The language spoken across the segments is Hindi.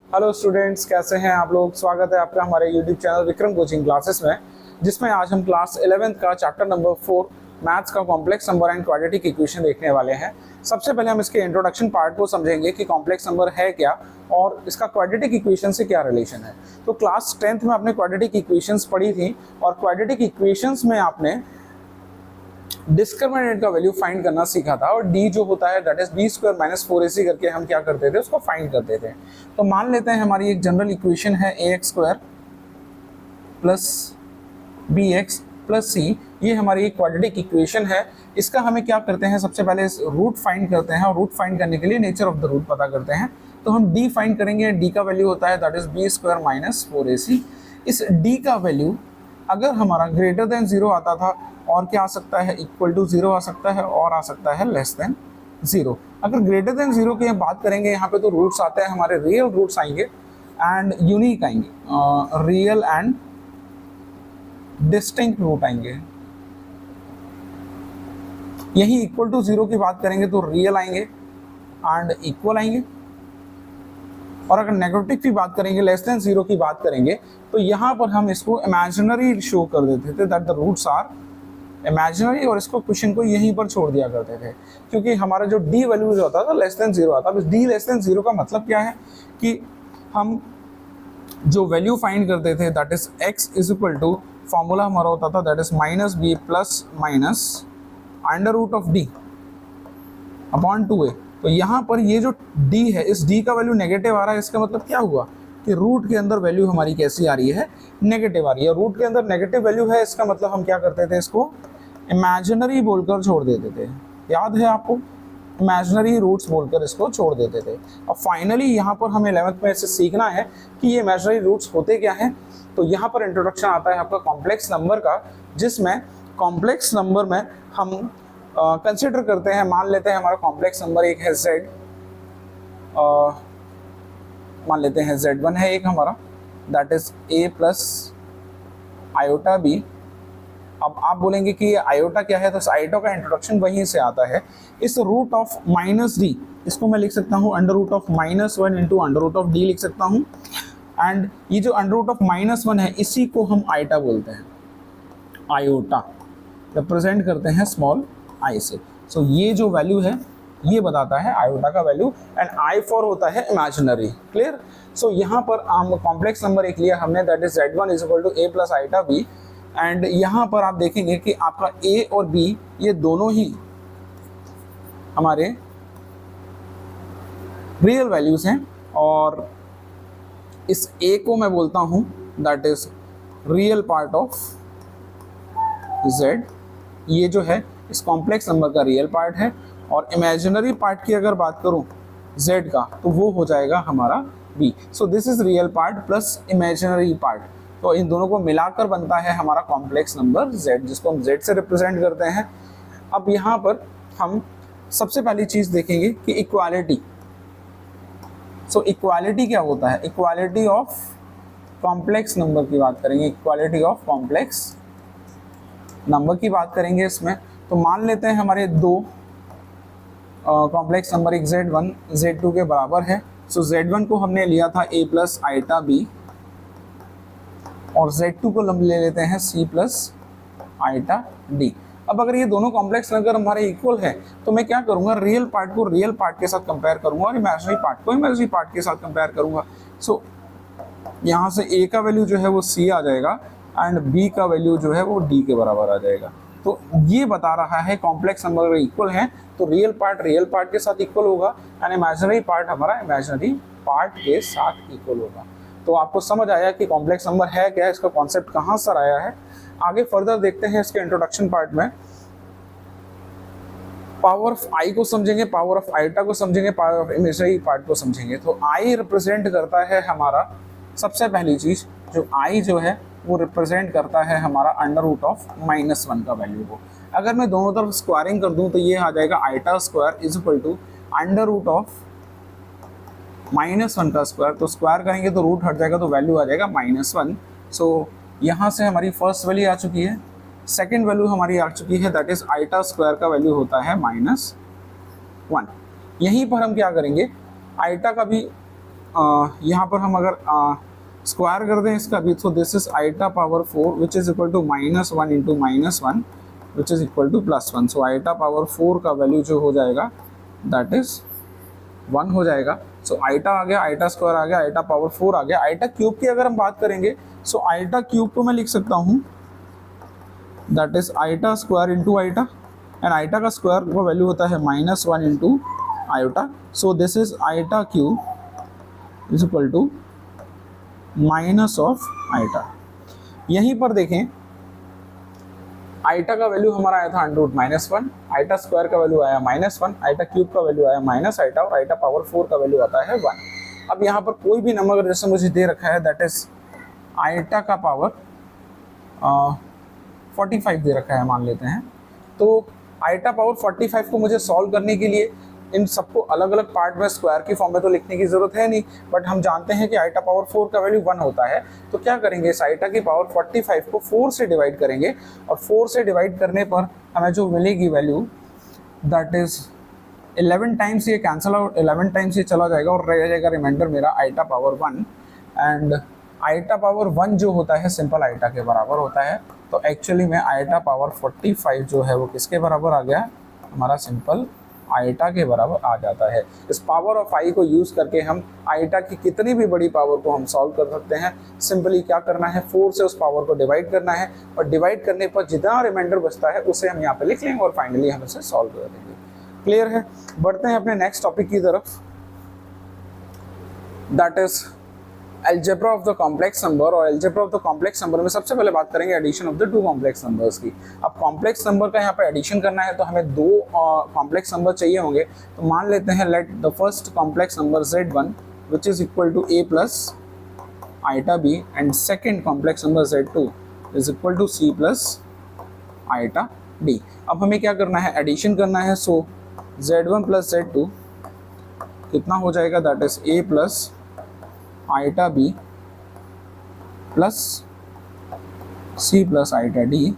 हेलो स्टूडेंट्स, कैसे हैं आप लोग। स्वागत है आपका हमारे YouTube channel Vikram coaching classes में, जिसमें आज हम क्लास 11th का चैप्टर नंबर 4 मैथ्स का complex number and quadratic equation देखने वाले हैं। सबसे पहले हम इसके इंट्रोडक्शन पार्ट को समझेंगे कि कॉम्प्लेक्स नंबर है क्या और इसका क्वाड्रेटिक इक्वेशन से क्या रिलेशन है। तो क्लास 10th में आपने क्वाड्रेटिक इक्वेशंस पढ़ी थी और क्वाड्रेटिक इक्वेशंस में आपने डिस्क्रिमिनेंट का वैल्यू फाइंड करना सीखा था और डी जो होता है that is B square minus 4ac करके हम क्या करते थे, उसको फाइंड करते थे। तो मान लेते हैं हमारी एक जनरल इक्वेशन है ax square plus bx plus c, ये हमारी एक क्वाड्रेटिक इक्वेशन है। इसका हमें क्या करते हैं, सबसे पहले रूट फाइंड करते हैं और रूट फाइंड करने के लिए नेचर ऑफ द रूट पता करते हैं। तो हम d फाइंड करेंगे, d का वैल्यू होता है that is B square minus 4ac। इस d का वैल्यू अगर हमारा ग्रेटर देन 0 आता था और क्या आ सकता है, इक्वल टू 0 आ सकता है और आ सकता है लेस देन 0। अगर ग्रेटर देन 0 की हम बात करेंगे, यहाँ पे तो रूट्स आते हैं हमारे, रियल रूट्स आएंगे एंड यूनिक आएंगे, रियल एंड डिस्टिंक्ट रूट आएंगे। यही इक्वल टू 0 की बात करेंगे तो रियल आएंगे एंड इक्वल आएंगे। और अगर नेगेटिव की बात करेंगे, लेस देन 0 की बात करेंगे, तो यहाँ पर हम इसको इमेजिनरी शो कर देते थे that the roots are imaginary, और इसको क्वेश्चन को यहीं पर छोड़ दिया करते थे क्योंकि हमारा जो डी वैल्यू जो होता था लेस देन 0 आता। अब डी लेस देन 0 का मतलब क्या है कि हम जो वैल्यू फाइंड करते थे that is x is equal to, formula हमारा होता था that is minus B plus minus under root of D upon 2a। तो यहाँ पर ये जो d है, इस d का वैल्यू नेगेटिव आ रहा है, इसका मतलब क्या हुआ कि रूट के अंदर वैल्यू हमारी कैसी आ रही है, नेगेटिव आ रही है। रूट के अंदर नेगेटिव वैल्यू है, इसका मतलब हम क्या करते थे, इसको इमेजिनरी बोलकर छोड़ देते थे। याद है आपको, इमेजिनरी रूट्स बोलकर इसको छोड़ देते थे। अब फाइनली यहाँ पर हमें 11th में इसे सीखना है कि ये इमेजिनरी रूट्स होते क्या हैं। तो यहाँ पर इंट्रोडक्शन आता है आपका कॉम्प्लेक्स नंबर का, जिसमें कॉम्प्लेक्स नंबर में हम कंसिडर करते हैं, मान लेते हैं हमारा कॉम्प्लेक्स नंबर एक है z, मान लेते हैं z1 है एक हमारा, that is a plus iota b। अब आप बोलेंगे कि ये आयोटा क्या है, तो आयोटा का इंट्रोडक्शन वहीं से आता है। इस रूट ऑफ माइनस डी, इसको मैं लिख सकता हूँ under root of -1 into under root of D लिख सकता हूँ। एंड ये जो अंडर रूट ऑफ -1 है, इसी को हम आयोटा बोलते हैं, आयोटा रिप्रेजेंट करते हैं स्मॉल आई से। सो ये जो वैल्यू है ये बताता है आयोटा का वैल्यू, एंड आई फॉर होता है इमेजिनरी। क्लियर। सो यहाँ पर हम कॉम्प्लेक्स नंबर एक लिया हमने that is z1 is equal to a plus iota b। And यहाँ पर आप देखेंगे कि आपका a और b ये दोनों ही हमारे रियल वैल्यूज हैं, और इस a को मैं बोलता हूँ that is real part of z। ये जो है इस कॉम्प्लेक्स नंबर का रियल पार्ट है, और इमेजिनरी पार्ट की अगर बात करूं z का, तो वो हो जाएगा हमारा b। So this is real part plus imaginary part, तो इन दोनों को मिलाकर बनता है हमारा कॉम्प्लेक्स नंबर z, जिसको हम z से रिप्रेजेंट करते हैं। अब यहाँ पर हम सबसे पहली चीज देखेंगे कि इक्वालिटी। सो इक्वालिटी क्या होता है, इक्वालिटी ऑफ कॉम्प्लेक्स नंबर की बात करेंगे, इक्वालिटी ऑफ कॉम्प्लेक्स नंबर की बात करेंगे इसमें। तो मान लेते हैं हमारे दो कॉम्प्लेक्स नंबर, एक z1 z2 के बराबर है। सो z1 को हमने लिया था a प्लस आयोटा b, और z2 को हम ले लेते हैं c प्लस आयोटा d। अब अगर ये दोनों कॉम्प्लेक्स नंबर हमारे इक्वल है, तो मैं क्या करूंगा, रियल पार्ट को रियल पार्ट के साथ कंपेयर करूंगा और इमेजिनरी पार्ट को इमेजिनरी पार्ट के साथ कंपेयर करूंगा। सो यहाँ से a का वैल्यू जो है वो c आ जाएगा एंड b का वैल्यू जो है वो d के बराबर आ जाएगा। तो ये बता रहा है कॉम्प्लेक्स नंबर इक्वल है तो रियल पार्ट के साथ इक्वल होगा एंड इमेजिनरी पार्ट हमारा इमेजिनरी पार्ट के साथ इक्वल होगा। तो आपको समझ आया कि कॉम्प्लेक्स नंबर है क्या, इसका कॉन्सेप्ट कहाँ से आया है। आगे फर्दर देखते हैं इसके इंट्रोडक्शन पार्ट में। पावर ऑफ आई को समझेंगे, पावर ऑफ आयोटा को समझेंगे, पावर ऑफ इमेजिनरी पार्ट को समझेंगे। तो आई रिप्रेजेंट करता है हमारा, सबसे पहली चीज जो आई जो है वो रिप्रेजेंट करता है हमारा अंडर रूट ऑफ -1 का वैल्यू को। अगर मैं दोनों तरफ स्क्वायरिंग कर दूं तो ये आ जाएगा iota square is equal to under root of -1 का स्क्वायर। तो स्क्वायर करेंगे तो रूट हट जाएगा तो वैल्यू आ जाएगा -1। सो यहाँ से हमारी फर्स्ट वैल्यू आ चुकी है, सेकेंड वैल्यू हमारी आ चुकी है दैट इज आयोटा स्क्वायर का वैल्यू होता है -1। यहीं पर हम क्या करेंगे, आयोटा का भी यहाँ पर हम अगर स्क्वायर कर दें इसका भी, तो this is iota power 4 which is equal to -1 into -1 which is equal to +1। So iota power 4 का वैल्यू जो हो जाएगा दैट इज 1 हो जाएगा। सो आइटा आ गया, आइटा स्क्वायर आ गया, आइटा पावर 4 आ गया। आइटा क्यूब की अगर हम बात करेंगे, सो आइटा क्यूब को मैं लिख सकता हूँ that is iota square into iota, and iota का स्क्वायर का वैल्यू होता है -1 into iota. So this is iota cube is equal to minus of iota. यहीं पर देखें आइटा का वैल्यू हमारा आया था √-1, आइटा स्क्वायर का वैल्यू आया -1, आइटा क्यूब का वैल्यू आया माइनस आइटा, और आइटा पावर 4 का वैल्यू आता है 1। अब यहाँ पर कोई भी नंबर जैसे मुझे दे रखा है दैट इज आइटा का पावर 45 दे रखा है मान लेते हैं, तो आइटा पावर 45 को मुझे सॉल्व करने के लिए इन सबको अलग अलग पार्ट में स्क्वायर की फॉर्म में तो लिखने की ज़रूरत है नहीं, बट हम जानते हैं कि आइटा पावर 4 का वैल्यू 1 होता है। तो क्या करेंगे, इस आइटा की पावर 45 को 4 से डिवाइड करेंगे, और 4 से डिवाइड करने पर हमें जो मिलेगी वैल्यू दैट इज़ 11 टाइम्स ये कैंसिल आउट, 11 टाइम्स ये चला जाएगा और रह जाएगा रिमाइंडर मेरा iota power 1। And iota power 1 जो होता है सिंपल आइटा के बराबर होता है, तो एक्चुअली में आइटा पावर 45 जो है वो किसके बराबर आ गया, हमारा सिंपल आइटा के बराबर आ जाता है। इस पावर ऑफ आई को यूज़ करके हम आइटा की कितनी भी बड़ी पावर को हम सॉल्व कर सकते हैं। सिंपली क्या करना है, 4 से उस पावर को डिवाइड करना है, और डिवाइड करने पर जितना रिमाइंडर बचता है उसे हम यहाँ पे लिख लेंगे और फाइनली हम इसे सॉल्व कर देंगे। क्लियर है। बढ़ते हैं अपने नेक्स्ट टॉपिक की तरफ, that is algebra of the complex number. और algebra of the complex number में सबसे पहले बात करेंगे addition of the 2 complex numbers की। अब कॉम्प्लेक्स नंबर का यहाँ पे एडिशन करना है तो हमें 2 कॉम्प्लेक्स नंबर चाहिए होंगे। तो मान लेते हैं let the first complex number Z1 which is equal to A plus iota B, and second complex number Z2 is equal to C plus iota D। अब हमें क्या करना है, एडिशन करना है। सो Z1 प्लस Z2 कितना हो जाएगा, that is A plus iota B plus C plus iota D।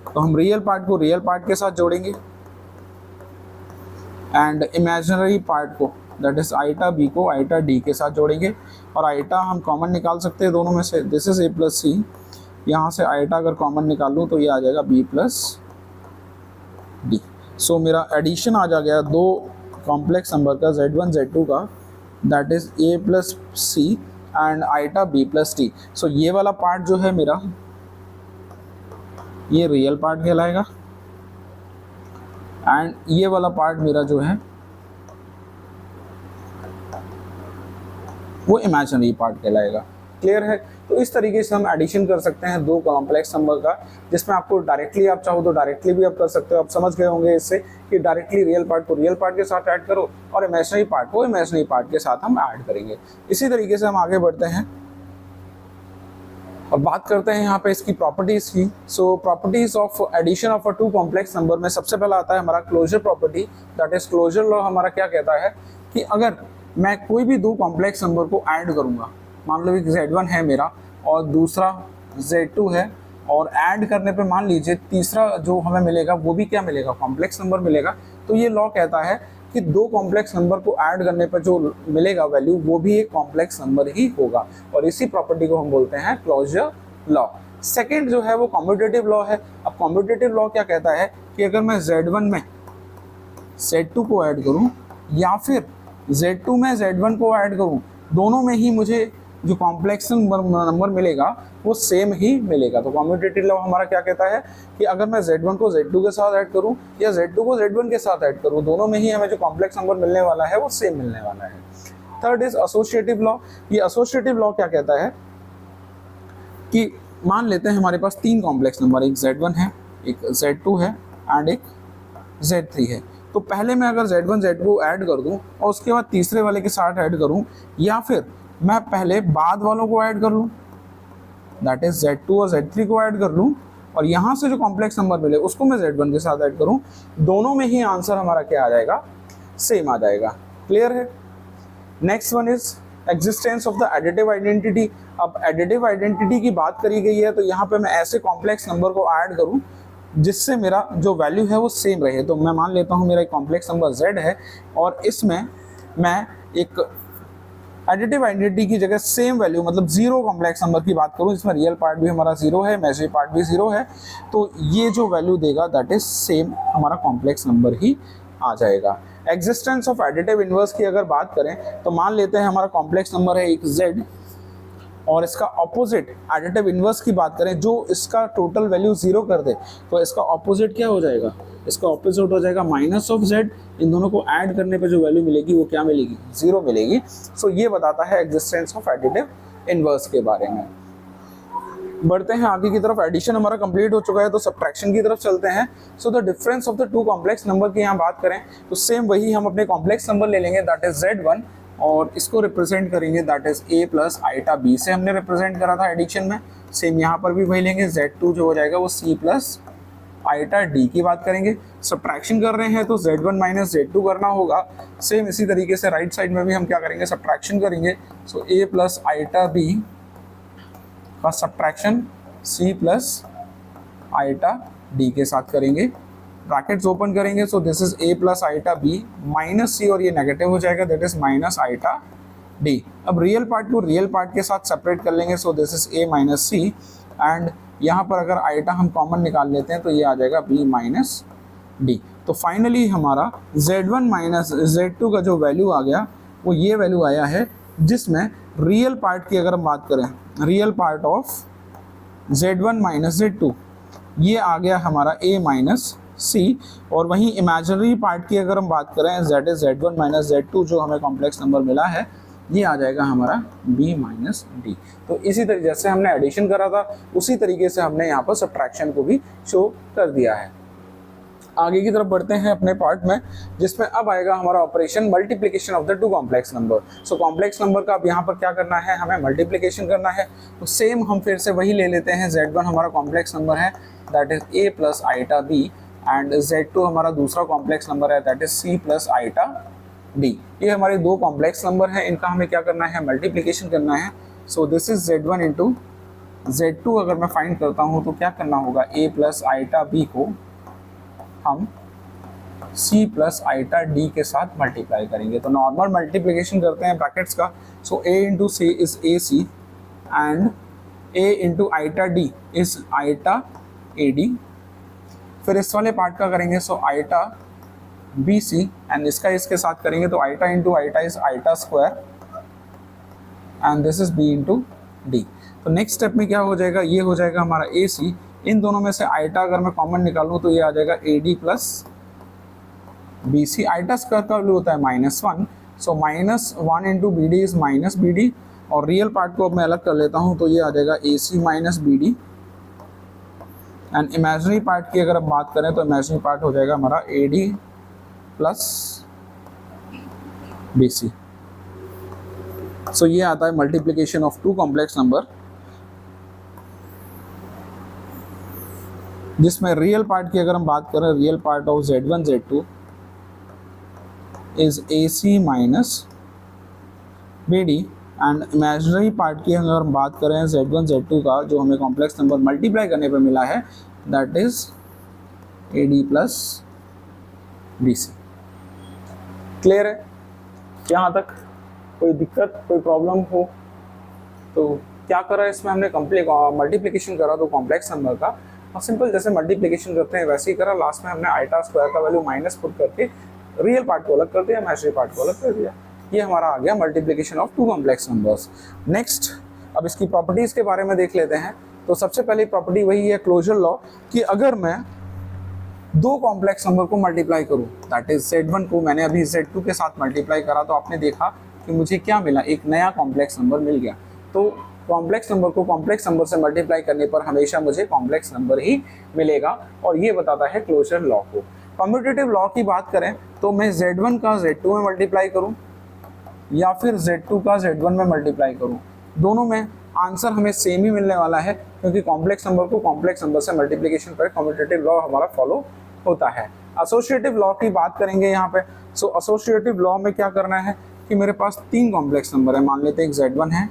तो हम रियल पार्ट को रियल पार्ट के साथ जोड़ेंगे एंड इमेजिनरी पार्ट को दैट इज आइटा B को आइटा D के साथ जोड़ेंगे, और आइटा हम कॉमन निकाल सकते हैं दोनों में से, this is A plus C। यहाँ से आइटा अगर कॉमन निकाल लूँ तो ये आ जाएगा B प्लस D। सो मेरा एडिशन आ जा गया 2 कॉम्प्लेक्स नंबर का Z1 Z2 का, that is A plus C and iota B plus T। So ये वाला पार्ट जो है मेरा ये रियल पार्ट कहलाएगा, एंड ये वाला पार्ट मेरा जो है वो इमेजिनरी पार्ट कहलाएगा। क्लियर है। तो इस तरीके से हम एडिशन कर सकते हैं 2 कॉम्प्लेक्स नंबर का, जिसमें आपको डायरेक्टली आप चाहो तो डायरेक्टली भी आप कर सकते हो। आप समझ गए होंगे इससे कि डायरेक्टली रियल पार्ट को रियल पार्ट के साथ ऐड करो और इमेजिनरी पार्ट को इमेजिनरी पार्ट के साथ हम ऐड करेंगे। इसी तरीके से हम आगे बढ़ते हैं और बात करते हैं यहाँ पे इसकी प्रॉपर्टीज की। So properties of addition of a 2 complex number में सबसे पहला आता है हमारा closure property, that is closure law हमारा क्या कहता है कि अगर मैं कोई भी 2 कॉम्प्लेक्स नंबर को ऐड करूँगा, मान लो एक Z1 है मेरा और दूसरा Z2 है, और ऐड करने पे मान लीजिए तीसरा जो हमें मिलेगा वो भी क्या मिलेगा, कॉम्प्लेक्स नंबर मिलेगा। तो ये लॉ कहता है कि 2 कॉम्प्लेक्स नंबर को ऐड करने पर जो मिलेगा वैल्यू वो भी एक कॉम्प्लेक्स नंबर ही होगा, और इसी प्रॉपर्टी को हम बोलते हैं क्लोजर लॉ। सेकेंड जो है वो कॉम्यूटेटिव लॉ है। अब कॉम्यूटेटिव लॉ क्या कहता है कि अगर मैं Z1 में Z2 को ऐड करूँ या फिर Z2 में Z1 को ऐड करूँ, दोनों में ही मुझे जो कॉम्प्लेक्स नंबर मिलेगा वो सेम ही मिलेगा। तो कॉम्यूटेटिव लॉ हमारा क्या कहता है कि अगर मैं Z1 को Z2 के साथ ऐड करूं या Z2 को Z1 के साथ ऐड करूं, दोनों में ही हमें जो कॉम्प्लेक्स नंबर मिलने वाला है वो सेम मिलने वाला है। Third is associative law. ये एसोसिएटिव लॉ क्या कहता है कि मान लेते हैं हमारे पास 3 कॉम्प्लेक्स नंबर, एक Z1 है, एक Z2 है एंड एक Z3 है। तो पहले मैं अगर Z1 Z2 को ऐड कर दूं और उसके बाद तीसरे वाले के साथ ऐड करूं, या फिर मैं पहले बाद वालों को ऐड कर लूं, दैट इज Z2 और Z3 को ऐड कर लूं, और यहाँ से जो कॉम्प्लेक्स नंबर मिले उसको मैं Z1 के साथ ऐड करूं, दोनों में ही आंसर हमारा क्या आ जाएगा, सेम आ जाएगा। क्लियर है। Next one is existence of the additive identity. अब एडिटिव आइडेंटिटी की बात करी गई है, तो यहाँ पे मैं ऐसे कॉम्प्लेक्स नंबर को ऐड करूँ जिससे मेरा जो वैल्यू है वो सेम रहे। तो मैं मान लेता हूँ मेरा एक कॉम्प्लेक्स नंबर Z है और इसमें मैं एक एडिटिव आइडेंटिटी की जगह सेम वैल्यू मतलब जीरो कॉम्प्लेक्स नंबर की बात करूं, इसमें रियल पार्ट भी हमारा जीरो है, इमेजिनरी पार्ट भी जीरो है, तो ये जो वैल्यू देगा दैट इज सेम हमारा कॉम्प्लेक्स नंबर ही आ जाएगा। एग्जिस्टेंस ऑफ एडिटिव इनवर्स की अगर बात करें तो मान लेते हैं हमारा कॉम्प्लेक्स नंबर है एक z, और इसका ऑपोजिट एडिटिव इनवर्स की बात करें जो इसका टोटल वैल्यू जीरो कर दे, तो इसका ऑपोजिट क्या हो जाएगा, इसका ऑपोजिट हो जाएगा माइनस ऑफ z। इन दोनों को ऐड करने पे जो वैल्यू मिलेगी वो क्या मिलेगी, जीरो मिलेगी। सो ये बताता है एग्जिस्टेंस ऑफ एडिटिव इनवर्स के बारे में। बढ़ते हैं आगे की तरफ, एडिशन हमारा कंप्लीट हो चुका है तो सब्ट्रैक्शन की तरफ चलते हैं। So the difference of the two complex number की यहाँ बात करें तो सेम वही हम अपने कॉम्प्लेक्स नंबर ले लेंगे दैट इज z1, और इसको रिप्रेजेंट करेंगे that is a plus iota b से हमने रिप्रेजेंट करा था एडिशन में। सेम यहाँ पर भी वही लेंगे, z2 जो हो जाएगा वो c प्लस आइटा d की बात करेंगे। सब्ट्रैक्शन कर रहे हैं तो z1 माइनस z2 करना होगा। सेम इसी तरीके से राइट साइड में भी हम क्या करेंगे, सब्ट्रैक्शन करेंगे। So a plus iota b का subtraction c plus iota d के साथ करेंगे, ब्रैकेट्स ओपन करेंगे। So this is a plus iota b minus c, और ये नेगेटिव हो जाएगा that is minus iota d। अब रियल पार्ट को रियल पार्ट के साथ सेपरेट कर लेंगे। So this is a minus c, and यहाँ पर अगर आइटा हम कॉमन निकाल लेते हैं तो ये आ जाएगा b माइनस d। तो फाइनली हमारा z1 माइनस z2 का जो वैल्यू आ गया वो ये वैल्यू आया है, जिसमें रियल पार्ट की अगर हम बात करें, real part of z1 minus z2 ये आ गया हमारा a माइनस c, और वहीं इमेजिनरी पार्ट की अगर हम बात करें that is z1 minus z2 जो हमें कॉम्प्लेक्स नंबर मिला है ये आ जाएगा हमारा b माइनस d। तो इसी तरीके जैसे हमने एडिशन करा था उसी तरीके से हमने यहाँ पर सब्ट्रैक्शन को भी शो कर दिया है। आगे की तरफ बढ़ते हैं अपने पार्ट में, जिसमें अब आएगा हमारा operation multiplication of the two complex number. So complex number का अब यहाँ पर क्या करना है, हमें मल्टीप्लिकेशन करना है। तो सेम हम फिर से वही ले लेते हैं, z1 हमारा कॉम्प्लेक्स नंबर है that is a plus iota b, and z2 हमारा दूसरा कॉम्प्लेक्स नंबर है that is c plus iota d। ये हमारे दो कॉम्प्लेक्स नंबर हैं, इनका हमें क्या करना है, मल्टीप्लिकेशन करना है। So this is z1 into z2 अगर मैं फाइंड करता हूँ तो क्या करना होगा, a प्लस आइटा b को हम c प्लस आइटा d के साथ मल्टीप्लाई करेंगे। तो नॉर्मल मल्टीप्लिकेशन करते हैं ब्रैकेट्स का। So a into c is ac, and a into iota d is iota ad। फिर इस वाले पार्ट का करेंगे, सो आइटा bc, एंड इसका इसके साथ करेंगे तो iota into iota is iota square, and this is b into d। तो नेक्स्ट स्टेप में क्या हो जाएगा, ये हो जाएगा हमारा ac। इन दोनों में से आइटा अगर मैं कॉमन निकालूं तो ये आ जाएगा ad plus bc। Iota square का वैल्यू होता है -1, so -1 into bd is minus bd, और रियल पार्ट को अब मैं अलग कर लेता हूं तो ये आ जाएगा ac minus bd, and imaginary part की अगर हम बात करें तो इमेजिनरी पार्ट हो जाएगा हमारा ad प्लस bc। सो ये आता है multiplication of two complex number, जिसमें रियल पार्ट की अगर हम बात करें, real part of z1 z2 is ac minus bd, and imaginary part की अगर हम बात करें z1 z2 का जो हमें कॉम्प्लेक्स नंबर मल्टीप्लाई करने पर मिला है that is ad plus bc। Clear है यहाँ तक? कोई दिक्कत, कोई प्रॉब्लम हो तो क्या करा इसमें हमने, कंप्लीट मल्टीप्लिकेशन करा तो कॉम्प्लेक्स नंबर का, और सिंपल जैसे मल्टीप्लिकेशन करते हैं वैसे ही करा। लास्ट में हमने आइटा स्क्वायर का वैल्यू माइनस पुट करके रियल पार्ट को अलग कर दिया, इमेजिनरी पार्ट को अलग कर दिया। ये हमारा आ गया multiplication of two complex numbers. Next अब इसकी प्रॉपर्टीज के बारे में देख लेते हैं। तो सबसे पहली प्रॉपर्टी वही है क्लोजर लॉ, कि अगर मैं दो कॉम्प्लेक्स नंबर को मल्टीप्लाई करूँ, दैट इज z1 को मैंने अभी z2 के साथ मल्टीप्लाई करा तो आपने देखा कि मुझे क्या मिला, एक नया कॉम्प्लेक्स नंबर मिल गया। तो कॉम्प्लेक्स नंबर को कॉम्प्लेक्स नंबर से मल्टीप्लाई करने पर हमेशा मुझे कॉम्प्लेक्स नंबर ही मिलेगा, और ये बताता है क्लोजर लॉ को। कम्यूटेटिव लॉ की बात करें तो मैं z1 का z2 में मल्टीप्लाई करूं या फिर z2 का z1 में मल्टीप्लाई करूं, दोनों में आंसर हमें सेम ही मिलने वाला है, क्योंकि कॉम्प्लेक्स नंबर को कॉम्प्लेक्स नंबर से मल्टीप्लिकेशन पर कम्यूटेटिव लॉ हमारा फॉलो होता है। एसोसिएटिव लॉ की बात करेंगे यहाँ पे। सो एसोसिएटिव लॉ में क्या करना है कि मेरे पास तीन कॉम्प्लेक्स नंबर है, मान लेते हैं एक z1 है,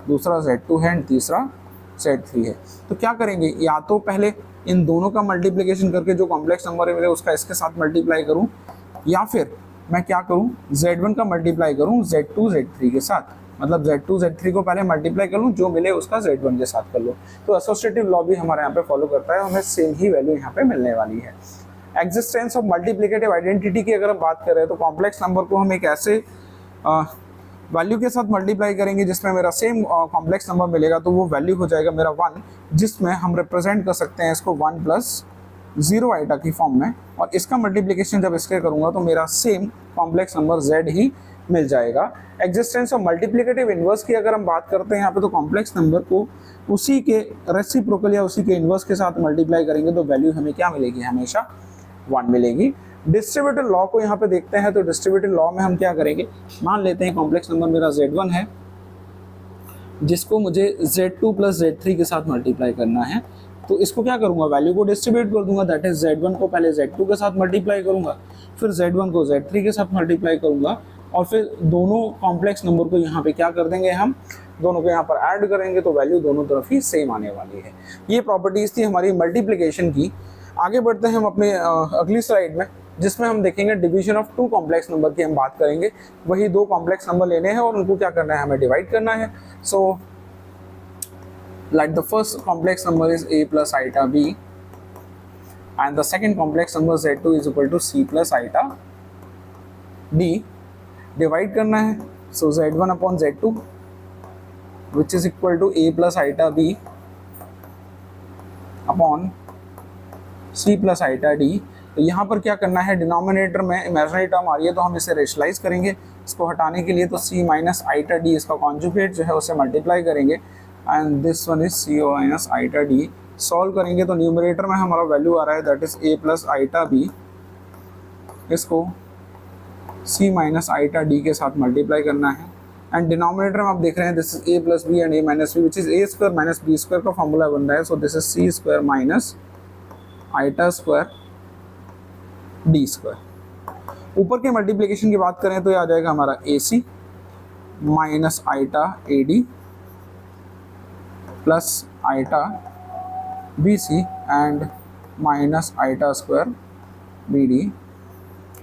दूसरा z2 है, एंड तीसरा z3 है। तो क्या करेंगे, या तो पहले इन दोनों का मल्टीप्लिकेशन करके जो कॉम्प्लेक्स नंबर है मेरे उसका इसके साथ मल्टीप्लाई करूं, या फिर मैं क्या करूं, z1 का मल्टीप्लाई करूं z2 z3 के साथ। मतलब Z2 Z3 को पहले मल्टीप्लाई कर लूँ, जो मिले उसका Z1 के साथ कर लो। तो एसोसिएटिव लॉ भी हमारे यहाँ पे फॉलो करता है, हमें सेम ही वैल्यू यहाँ पे मिलने वाली है। एग्जिस्टेंस ऑफ मल्टीप्लिकेटिव आइडेंटिटी की अगर हम बात करें तो कॉम्प्लेक्स नंबर को हम एक ऐसे वैल्यू के साथ मल्टीप्लाई करेंगे जिसमें मेरा सेम कॉम्प्लेक्स नंबर मिलेगा, तो वो वैल्यू हो जाएगा मेरा 1, जिसमें हम रिप्रेजेंट कर सकते हैं इसको 1 + 0 आइटा की फॉर्म में, और इसका मल्टीप्लिकेशन जब इसके करूँगा तो मेरा सेम कॉम्प्लेक्स नंबर z ही मिल जाएगा। एग्जिस्टेंस ऑफ मल्टीप्लिकेटिव इन्वर्स की अगर हम बात करते हैं यहाँ पे, तो कॉम्प्लेक्स नंबर को उसी के रेसिप्रोकल या उसी के इन्वर्स के साथ मल्टीप्लाई करेंगे तो वैल्यू हमें क्या मिलेगी, हमेशा 1 मिलेगी। डिस्ट्रीब्यूटिव लॉ को यहाँ पे देखते हैं, तो डिस्ट्रीब्यूटिव लॉ में हम क्या करेंगे, मान लेते हैं कॉम्प्लेक्स नंबर मेरा Z1 है, जिसको मुझे Z2 + Z3 के साथ मल्टीप्लाई करना है। तो इसको क्या करूँगा, वैल्यू को डिस्ट्रीब्यूट कर दूंगा, दैट इज Z1 को पहले Z2 के साथ मल्टीप्लाई करूँगा, फिर Z1 को Z3 के साथ मल्टीप्लाई करूँगा, और फिर दोनों कॉम्प्लेक्स नंबर को यहाँ पे क्या कर देंगे, हम दोनों को यहाँ पर ऐड करेंगे, तो वैल्यू दोनों तरफ ही सेम आने वाली है। ये प्रॉपर्टीज़ थी हमारी मल्टीप्लिकेशन की। आगे बढ़ते हैं हम अपने अगली स्लाइड में, जिसमें हम देखेंगे डिवीजन ऑफ 2 कॉम्प्लेक्स नंबर की हम बात करेंगे। वही 2 कॉम्प्लेक्स नंबर लेने हैं और उनको क्या करना है, हमें डिवाइड करना है। सो like the first complex number is a plus iota b and the second complex number z2 is equal to c plus iota d, divide करना है। so z1 upon z2 which is equal to a plus iota b upon c plus iota d। तो यहाँ पर क्या करना है, डिनोमिनेटर में इमेजिनरी टर्म आ रही है तो हम इसे रेशनलाइज करेंगे। इसको हटाने के लिए तो c माइनस आइटा डी, इसका कॉन्जुगेट जो है उसे मल्टीप्लाई करेंगे, and this one is C minus iota D. Solve करेंगे तो न्यूमरेटर में हमारा वैल्यू आ रहा है that is a plus iota B, इसको c माइनस आइटा डी के साथ मल्टीप्लाई करना है, एंड डिनोमिनेटर में आप देख रहे हैं this is a plus B and a minus B which is a square minus B square का फॉर्मूला बन रहा है। So this is c square minus iota square D square. ऊपर के मल्टीप्लिकेशन की बात करें तो ये आ जाएगा हमारा ac minus iota A D plus iota B C and minus iota square B D,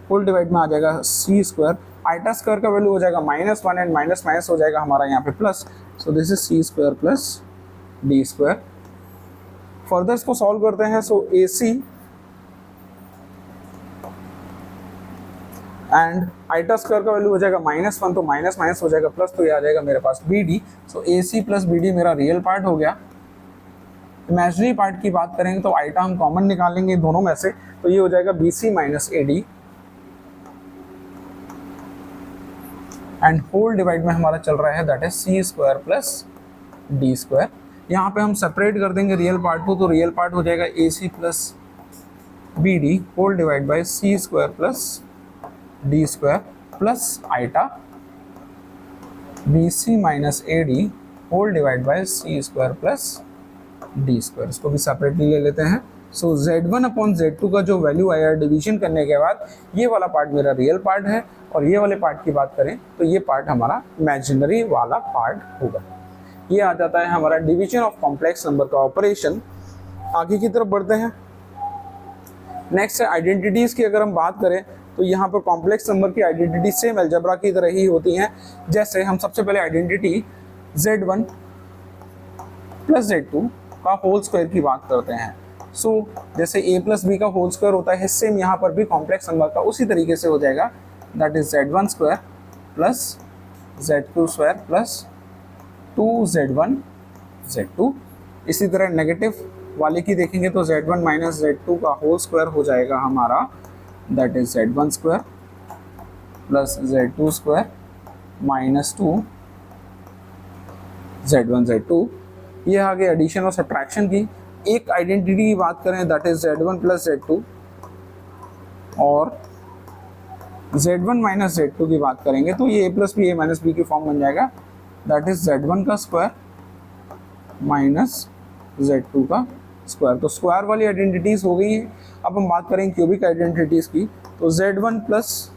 full divide में आ जाएगा सी स्क्वायर। आइटा स्क्वायर का वैल्यू हो जाएगा -1 एंड माइनस माइनस हो जाएगा हमारा यहाँ पे plus, so this is C square plus D square. Further इसको सॉल्व करते हैं। So A C and iota square का वैल्यू हो जाएगा -1, तो माइनस माइनस हो जाएगा प्लस, तो ये आ जाएगा मेरे पास B D. So A C plus B D मेरा रियल पार्ट हो गया। इमेजिनरी पार्ट की बात करेंगे तो आइटा हम कॉमन निकालेंगे दोनों में से, तो ये हो जाएगा B C minus A D, and whole divide में हमारा चल रहा है that is C square plus D square. यहाँ पे हम सेपरेट कर देंगे रियल पार्ट को, तो रियल पार्ट हो जाएगा A C plus B D whole divide by C square plus D square plus iota B C minus A D whole divide by C square plus D square. इसको भी सेपरेटली ले लेते हैं। सो z1 अपॉन z2 का जो वैल्यू आया डिवीजन करने के बाद, ये वाला पार्ट मेरा रियल पार्ट है, और ये वाले पार्ट की बात करें तो ये पार्ट हमारा इमेजिनरी वाला पार्ट होगा। ये आ जाता है हमारा डिवीजन ऑफ कॉम्प्लेक्स नंबर का ऑपरेशन। आगे की तरफ बढ़ते हैं। नेक्स्ट है आइडेंटिटीज़ की अगर हम बात करें तो यहाँ पर कॉम्प्लेक्स नंबर की आइडेंटिटी सेम अलजेब्रा की तरह ही होती हैं। जैसे हम सबसे पहले आइडेंटिटी z1 प्लस z2 का होल स्क्वायर की बात करते हैं। सो जैसे a प्लस बी का होल स्क्वायर होता है, सेम यहाँ पर भी कॉम्प्लेक्स नंबर का उसी तरीके से हो जाएगा, that is z1 square plus z2 square plus 2z1 z2। इसी तरह नेगेटिव वाले की देखेंगे तो z1 माइनस z2 का होल स्क्वायर हो जाएगा हमारा, that is z1 square plus z2 square minus 2 z1 z2। ये आ गई एडिशन और सब्ट्रैक्शन की। एक आइडेंटिटी की बात करें that is z1 plus z2, और z1 माइनस z2 की बात करेंगे तो ये a plus B a minus B की फॉर्म बन जाएगा, दैट इज z1 का स्क्वायर माइनस z2 का स्क्वायर। तो स्क्वायर वाली आइडेंटिटीज हो गई है। अब हम बात करें क्यूबिक आइडेंटिटीज की, तो z1 प्लस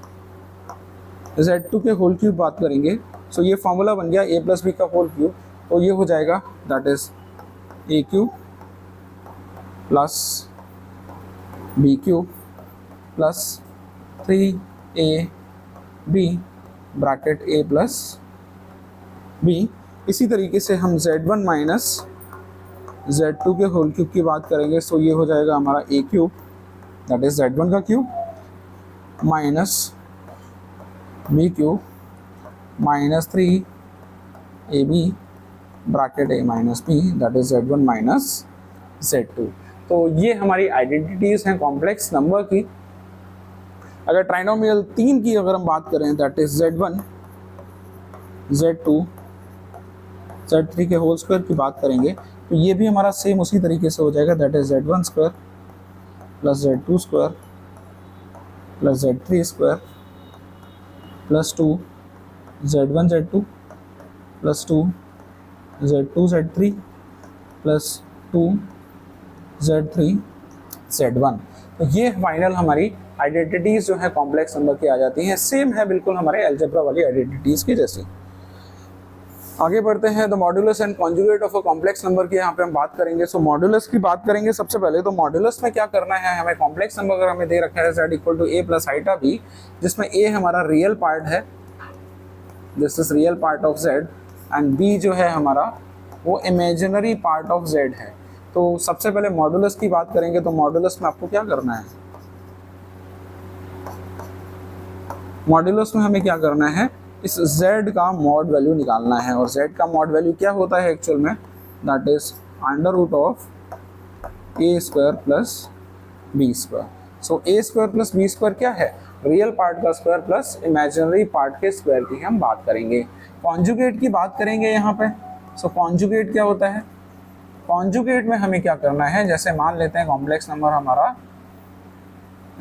z2 के होल क्यूब बात करेंगे। सो ये फॉर्मूला बन गया a प्लस बी का होल क्यूब, तो ये हो जाएगा that is A cube plus B cube plus 3ab bracket a plus B. इसी तरीके से हम Z1 माइनस Z2 के होल क्यूब की बात करेंगे, सो ये हो जाएगा हमारा ए क्यूब, दैट इज Z1 का cube, minus B cube minus 3AB bracket a minus B, that is Z1 minus Z2। तो ये हमारी आइडेंटिटीज हैं कॉम्प्लेक्स नंबर की। अगर ट्राइनोमियल 3 की अगर हम बात करें, that is Z1 Z2 Z3 के होल स्क्वायर की बात करेंगे, तो ये भी हमारा सेम उसी तरीके से हो जाएगा, that is Z1 square plus Z2 square plus Z3 square plus 2 Z1 Z2 plus 2 Z2 Z3 plus 2 Z3 Z1। तो ये फाइनल हमारी आइडेंटिटीज जो है कॉम्प्लेक्स नंबर की आ जाती हैं, सेम है बिल्कुल हमारे अलजेब्रा वाली आइडेंटिटीज की जैसी। आगे बढ़ते हैं, the modulus and conjugate of a complex number की यहाँ पे हम बात करेंगे। सो मॉड्यूलस की बात करेंगे सबसे पहले। तो मॉड्यूलस में क्या करना है, हमें कॉम्प्लेक्स नंबर अगर हमें दे रखा है z equal to a plus iota b, जिसमें a हमारा रियल पार्ट है, this is real part of z, and b जो है हमारा वो इमेजिनरी पार्ट ऑफ z है। तो सबसे पहले मॉड्यूलस की बात करेंगे। तो मॉड्यूलस में आपको क्या करना है, मॉड्यूलस में हमें क्या करना है, इस z का मॉड वैल्यू निकालना है। और z का मॉड वैल्यू क्या होता है एक्चुअल में, that is under root of a square plus b square. So a square plus b square क्या है, रियल पार्ट का स्क्वायर प्लस इमेजिनरी पार्ट के स्क्वायर की हम बात करेंगे। कॉन्जुगेट की बात करेंगे यहाँ पे। सो कॉन्जुगेट क्या होता है, कॉन्जुगेट में हमें क्या करना है, जैसे मान लेते हैं कॉम्प्लेक्स नंबर हमारा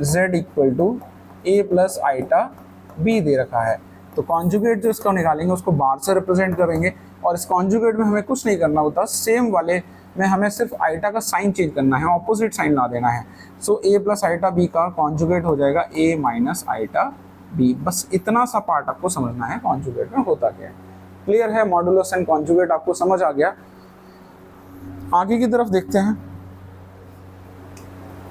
z equal to a plus iota b दे रखा है, तो कॉन्जुगेट जो इसका निकालेंगे उसको बार से रिप्रेजेंट करेंगे। और इस कॉन्जुगेट में हमें कुछ नहीं करना होता, सेम वाले में हमें सिर्फ आइटा का साइन चेंज करना है, ऑपोजिट साइन ला देना है। सो a प्लस आइटा b का कॉन्जुगेट हो जाएगा a माइनस आइटा b। बस इतना सा पार्ट आपको समझना है कॉन्जुगेट में होता क्या है। क्लियर है, मॉडुलस एंड कॉन्जुगेट आपको समझ आ गया। आगे की तरफ देखते हैं,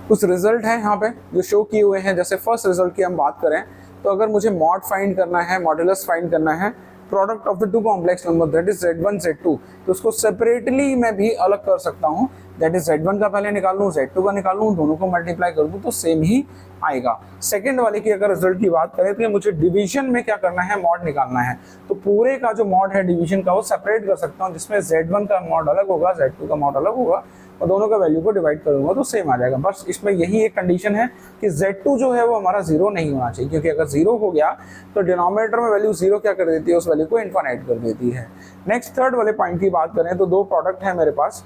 कुछ रिजल्ट है यहाँ पे जो शो किए हुए हैं। जैसे फर्स्ट रिजल्ट की हम बात करें, तो अगर मुझे मॉड फाइंड करना है, मॉड्यूलस फाइंड करना है product of the two complex number, that is Z1 Z2, तो उसको सेपरेटली मैं भी अलग कर सकता हूँ, दैट इज Z1 का पहले निकाल लूँ, Z2 का निकाल लूँ, दोनों को मल्टीप्लाई कर दूँ तो सेम ही आएगा। सेकंड वाले की अगर रिजल्ट की बात करें तो मुझे डिवीजन में क्या करना है, मॉड निकालना है, तो पूरे का जो मॉड है डिवीजन का वो सेपरेट कर सकता हूँ, जिसमें Z1 का मॉड अलग होगा, Z2 का मॉड अलग होगा, और दोनों का वैल्यू को डिवाइड करूंगा तो सेम आ जाएगा। बस इसमें यही एक कंडीशन है कि Z2 जो है वो हमारा जीरो नहीं होना चाहिए, क्योंकि अगर जीरो हो गया तो डिनोमिनेटर में वैल्यू जीरो क्या कर देती है, उस वैल्यू को इनफाइनाइट कर देती है। नेक्स्ट थर्ड वाले पॉइंट की बात करें तो दो प्रोडक्ट है मेरे पास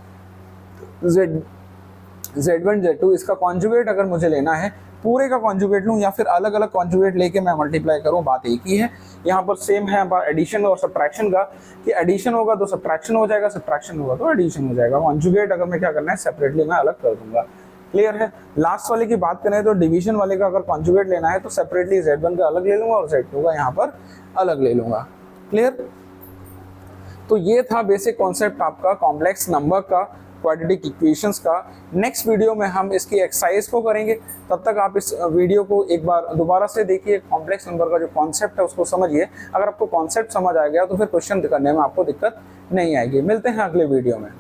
Z1 Z2, इसका कॉन्जुगेट अगर मुझे लेना है, पूरे का कॉन्जुगेट लूँ या फिर अलग अलग कॉन्जुगेट लेके मैं मल्टीप्लाई करूँ, बात एक ही है। यहाँ पर सेम है एडिशन और सब्ट्रैक्शन का, कि एडिशन होगा तो सब्ट्रैक्शन हो जाएगा, सब्ट्रैक्शन होगा तो एडिशन हो जाएगा। कॉन्जुगेट अगर मैं क्या करना है, सेपरेटली मैं अलग कर दूंगा। क्लियर है। लास्ट वाले की बात करें तो डिवीजन वाले का अगर कॉन्जुगेट लेना है तो सेपरेटली Z1 का अलग ले लूंगा और Z2 का यहाँ पर अलग ले लूंगा। क्लियर। तो ये था बेसिक कॉन्सेप्ट आपका कॉम्प्लेक्स नंबर का, क्वाड्रेटिक इक्वेशंस का। नेक्स्ट वीडियो में हम इसकी एक्सरसाइज को करेंगे, तब तक आप इस वीडियो को एक बार दोबारा से देखिए, कॉम्प्लेक्स नंबर का जो कॉन्सेप्ट है उसको समझिए। अगर आपको कॉन्सेप्ट समझ आ गया तो फिर क्वेश्चन करने में आपको दिक्कत नहीं आएगी। मिलते हैं अगले वीडियो में।